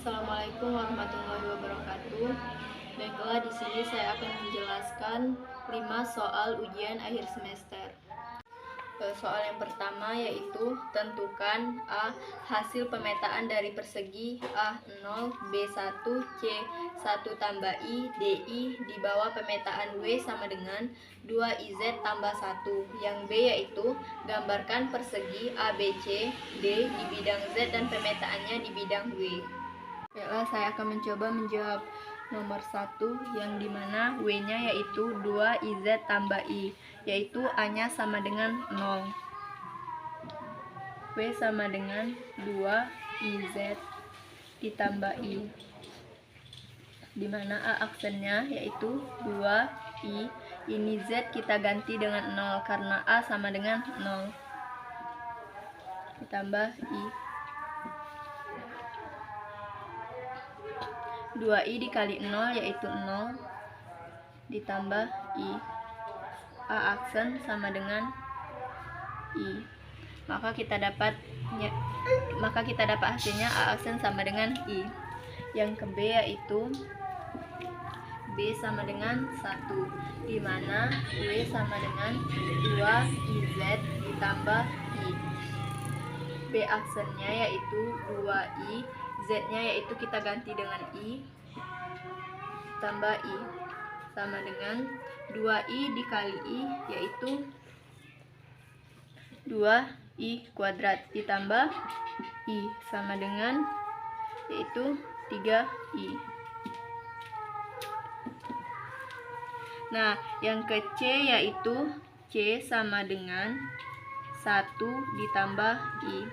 Assalamualaikum warahmatullahi wabarakatuh. Baiklah, di sini saya akan menjelaskan 5 soal ujian akhir semester. Soal yang pertama yaitu tentukan A. Hasil pemetaan dari persegi A0, B1, C1 tambah I, DI di bawah pemetaan W sama dengan 2IZ tambah 1. Yang B yaitu gambarkan persegi ABC, D di bidang Z dan pemetaannya di bidang W. Baiklah, saya akan mencoba menjawab nomor 1 yang dimana W-nya yaitu 2IZ tambah I, yaitu A-nya sama dengan 0. W sama dengan 2IZ ditambah I, dimana A aksennya yaitu 2I. Ini Z kita ganti dengan 0 karena A sama dengan 0, ditambah I. 2I dikali 0 yaitu 0 ditambah I. A aksen sama dengan I. Maka kita dapat hasilnya A aksen sama dengan I. Yang ke B yaitu B sama dengan 1, dimana W sama dengan 2IZ ditambah I. B aksennya yaitu 2I, Z-nya yaitu kita ganti dengan I, tambah I, sama dengan 2I dikali I yaitu 2I kuadrat ditambah I sama dengan yaitu 3I. Nah, yang ke C yaitu C sama dengan 1 ditambah I,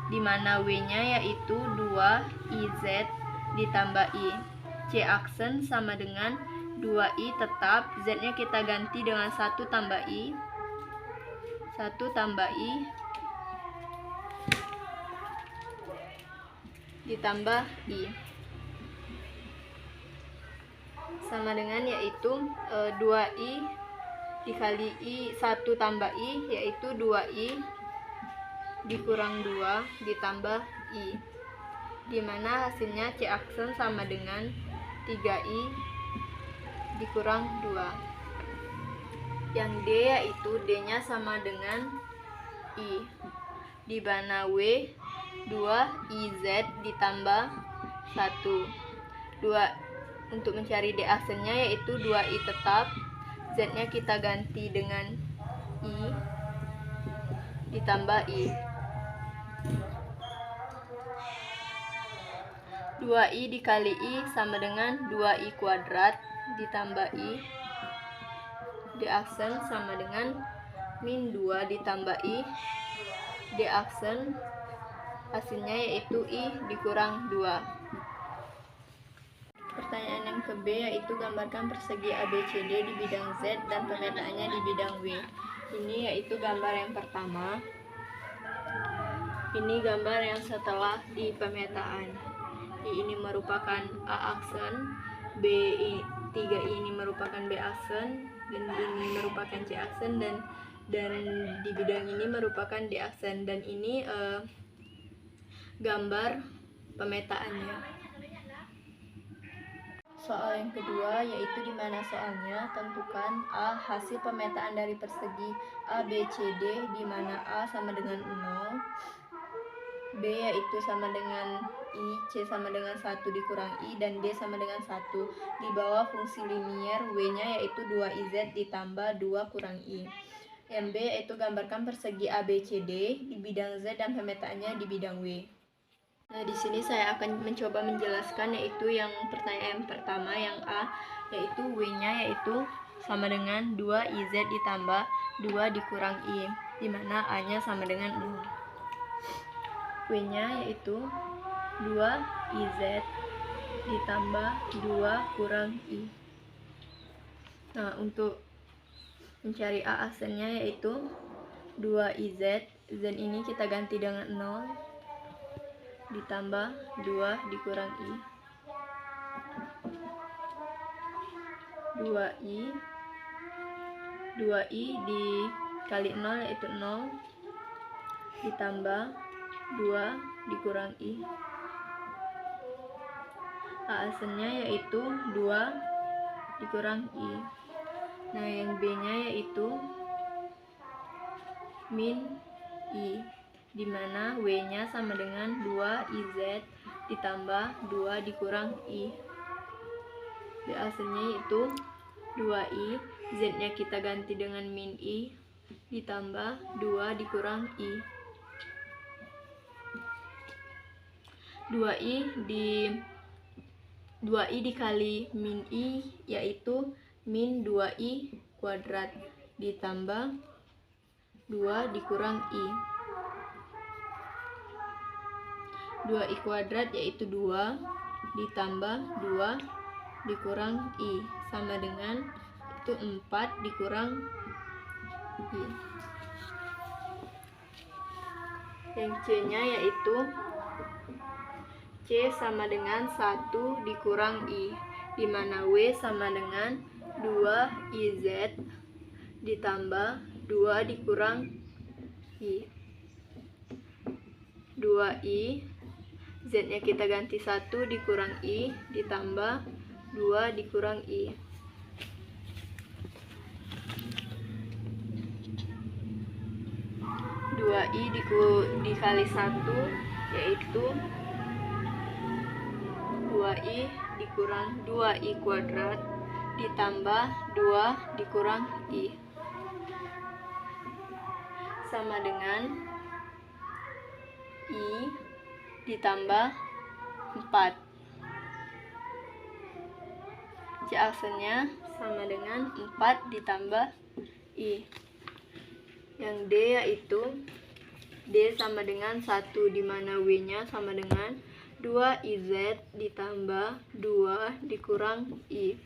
dimana W-nya yaitu 2IZ ditambah I. C aksen sama dengan 2I tetap, Z-nya kita ganti dengan 1 tambah I, 1 tambah I ditambah I, sama dengan yaitu 2I dikali I 1 tambah I yaitu 2I dikurang 2 ditambah I, dimana hasilnya C aksen sama dengan 3I dikurang 2. Yang D yaitu D-nya sama dengan I, di mana W 2IZ ditambah 1. Untuk mencari D aksennya yaitu 2I tetap, Z-nya kita ganti dengan I ditambah I. 2I dikali I sama dengan 2I kuadrat ditambah I. D aksen sama dengan min 2 ditambah I. D aksen hasilnya yaitu I dikurang 2. Pertanyaan yang ke B yaitu gambarkan persegi ABCD di bidang Z dan pemetaannya di bidang W. Ini yaitu gambar yang pertama. Ini gambar yang setelah di pemetaan. Ini merupakan A aksen, B3 ini merupakan B aksen, dan ini merupakan C aksen, dan di bidang ini merupakan D aksen, dan ini gambar pemetaannya. Soal yang kedua yaitu dimana soalnya tentukan A hasil pemetaan dari persegi ABCD, dimana A sama dengan 0, B yaitu sama dengan I, C sama dengan 1 dikurang I, dan D sama dengan 1. Di bawah fungsi linier W-nya yaitu 2IZ ditambah 2 kurang I. Yang B yaitu gambarkan persegi ABCD di bidang Z dan pemetaannya di bidang W. Nah, di sini saya akan mencoba menjelaskan yaitu yang pertanyaan pertama yang A, yaitu W-nya yaitu sama dengan 2IZ ditambah 2 dikurang I, dimana A-nya sama dengan 0. W-nya yaitu 2IZ ditambah 2 kurang I. Nah, untuk mencari A aksennya yaitu 2IZ, Z ini kita ganti dengan 0 ditambah 2 dikurang I, 2I dikali 0 yaitu 0 ditambah 2 dikurang I. A aksennya yaitu 2 dikurang I. Nah, yang B-nya yaitu min I, dimana W-nya sama dengan 2IZ ditambah 2 dikurang I. B aksennya yaitu 2I, Z-nya kita ganti dengan min I, ditambah 2 dikurang I. 2I dikali min I yaitu min 2I kuadrat ditambah 2 dikurang I. 2I kuadrat yaitu 2 ditambah 2 dikurang I sama dengan itu 4 dikurang I. Yang C-nya yaitu C sama dengan 1 dikurang I, dimana W sama dengan 2IZ ditambah 2 dikurang I. 2I, Z-nya kita ganti 1 dikurang I ditambah 2 dikurang I. 2I dikali 1 yaitu 2I dikurang 2I kuadrat ditambah 2 dikurang I sama dengan I ditambah 4. C aksennya sama dengan 4 ditambah I. Yang D yaitu D sama dengan 1, dimana W-nya sama dengan 2IZ ditambah 2 dikurang I.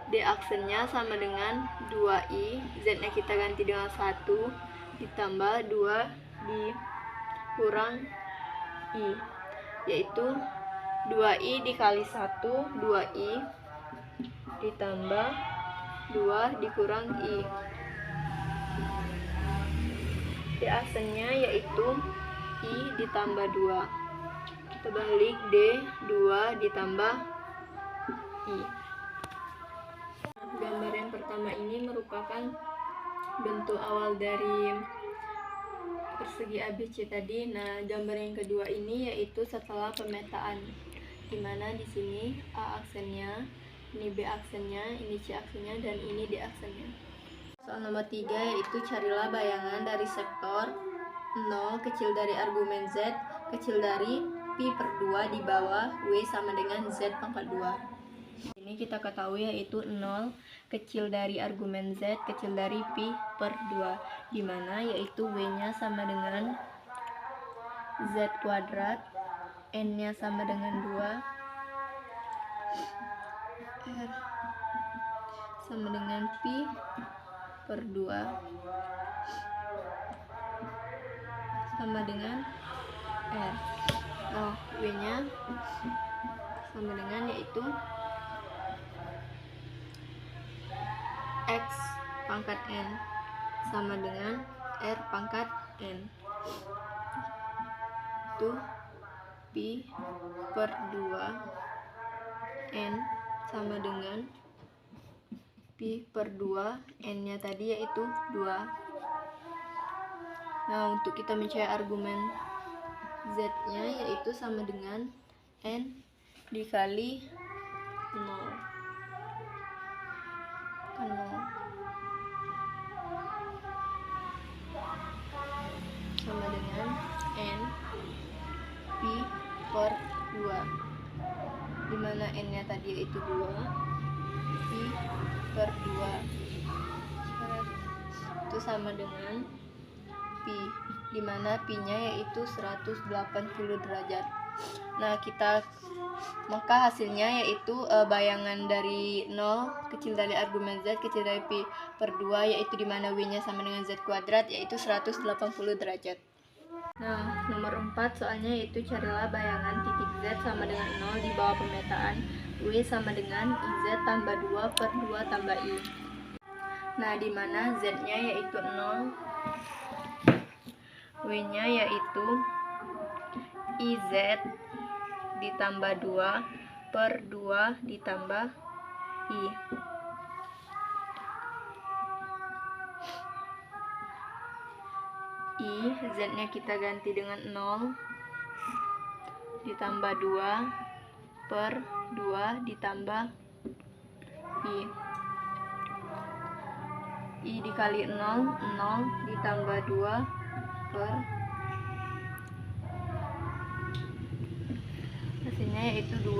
D aksennya sama dengan 2I, Z-nya kita ganti dengan 1 ditambah 2 dikurang I, yaitu 2I dikali 1 2I ditambah 2 dikurang I. D aksennya yaitu I ditambah 2. Kita balik D 2 ditambah I. Gambar yang pertama ini merupakan bentuk awal dari persegi ABC tadi. Nah, gambar yang kedua ini yaitu setelah pemetaan, dimana di sini A aksennya, ini B aksennya, ini C aksennya, dan ini D aksennya. Soal nomor 3 yaitu carilah bayangan dari sektor 0 kecil dari argumen Z kecil dari pi per 2 di bawah W sama dengan Z pangkat 2. Ini kita ketahui yaitu 0 kecil dari argumen Z kecil dari pi per 2, dimana yaitu W nya sama dengan Z kuadrat, N nya sama dengan 2, R sama dengan pi per 2 sama dengan R. Nah, W nya sama dengan yaitu X pangkat N sama dengan R pangkat N, itu pi per 2 N sama dengan pi per 2, N nya tadi yaitu 2. Nah, untuk kita mencari argumen Z nya yaitu sama dengan N dikali 0 kan 0 sama dengan N pi per 2, dimana N nya tadi yaitu 2, pi per 2 itu sama dengan pi, dimana pi nya yaitu 180 derajat. Nah, maka hasilnya yaitu bayangan dari 0 kecil dari argumen Z kecil dari pi per 2 yaitu dimana W nya sama dengan Z kuadrat yaitu 180 derajat. Nah, nomor 4 soalnya yaitu carilah bayangan titik Z sama dengan 0 di bawah pemetaan W sama dengan IZ tambah 2 per 2 tambah I. Nah, dimana Z nya yaitu 0, W nya yaitu IZ ditambah 2 per 2 ditambah I. Z-nya kita ganti dengan 0 ditambah 2 per 2 ditambah I. I dikali 0, 0 ditambah 2 per hasilnya yaitu 2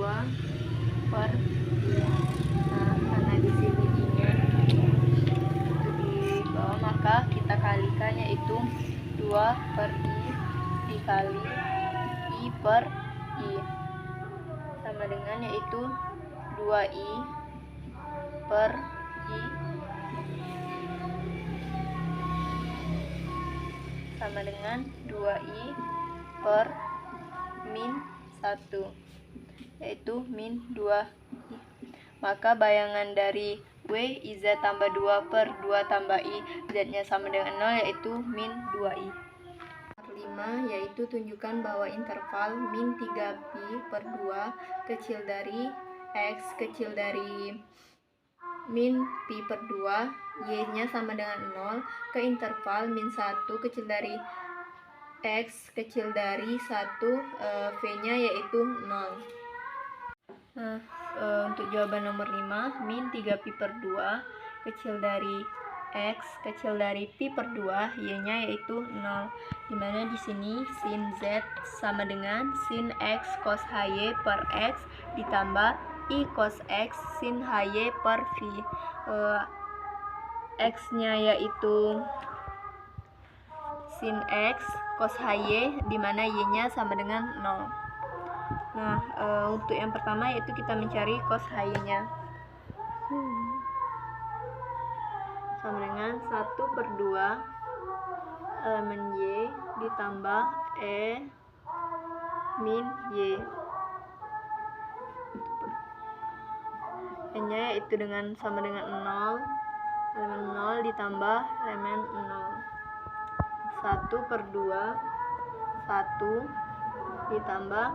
per 2. Nah, karena di sini I-nya itu di bawah, maka kita kalikan yaitu 2 per I dikali I per I sama dengan yaitu 2I per I sama dengan 2I per min 1 yaitu min 2I. Maka bayangan dari W IZ tambah 2 per 2 tambah I, Z-nya sama dengan 0 yaitu min 2I. 5 yaitu tunjukkan bahwa interval min 3pi per 2 kecil dari X kecil dari min pi per 2, Y-nya sama dengan 0 ke interval min 1 kecil dari X kecil dari 1, V-nya yaitu 0. Nah, untuk jawaban nomor 5, min 3pi per 2 kecil dari X kecil dari pi per 2, Y-nya yaitu 0. Dimana di sini sin Z sama dengan sin X cos HY per X ditambah I cos X sin HY per V. X-nya yaitu sin X cos HY, dimana Y-nya sama dengan 0. Nah, untuk yang pertama yaitu kita mencari cos HY-nya. Sama dengan 1 per 2 elemen Y ditambah E min Y. E-nya yaitu sama dengan 0, elemen 0 ditambah elemen 0. 1 per 2, 1 ditambah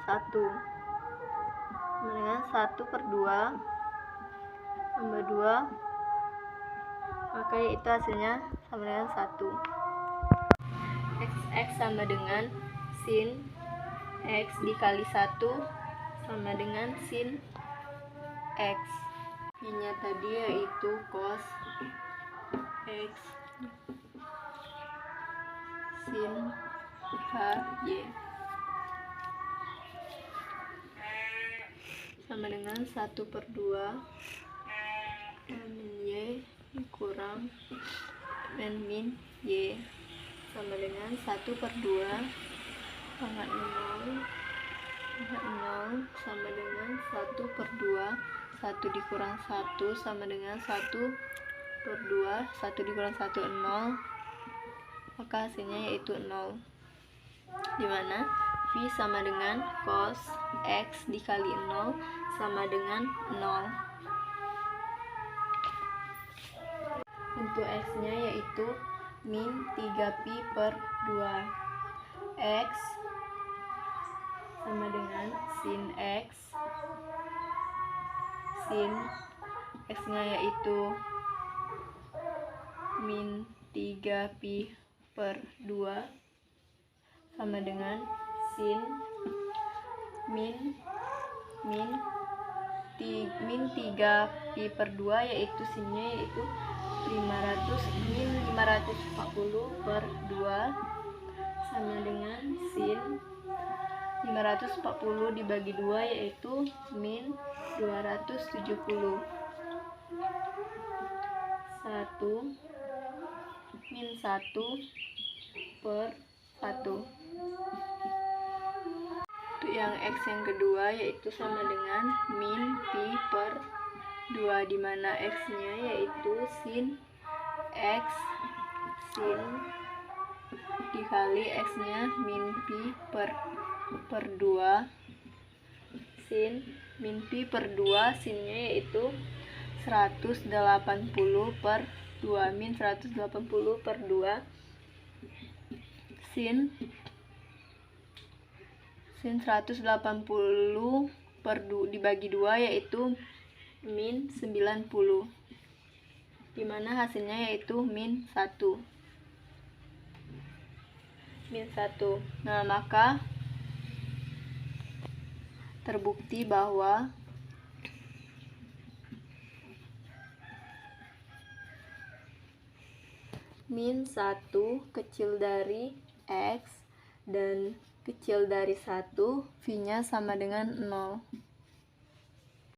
1 sama dengan 1 per 2 tambah 2, maka itu hasilnya sama dengan 1. X sama dengan sin X dikali 1 sama dengan sin X. I-nya tadi yaitu cos X sin HY sama dengan 1 per 2 min Y kurang min Y sama dengan 1 per 2 pangkat 0 sama dengan 1 per 2, 1 dikurang 1 sama dengan 1 per 2, 1 dikurang 1 0, maka hasilnya yaitu 0. Dimana V sama dengan cos X dikali 0 sama dengan 0. Untuk X-nya yaitu min 3pi per 2. X sama dengan sin X. Sin X-nya yaitu min 3pi per 2 sama dengan sin min 3pi per 2 yaitu sinnya yaitu 540 per 2 sama dengan sin 540 dibagi 2 yaitu min 270. 1 min 1 per 1. Untuk yang X yang kedua yaitu sama dengan min pi per 2, dimana X-nya yaitu sin X sin dikali X-nya min pi per 2 sin min pi per 2, sinnya yaitu 180 per 2 min 180 per 2 sin Sin 180 dibagi 2 yaitu min 90, dimana hasilnya yaitu min 1. Nah, maka terbukti bahwa min 1 kecil dari X dan kecil dari 1, V-nya sama dengan 0.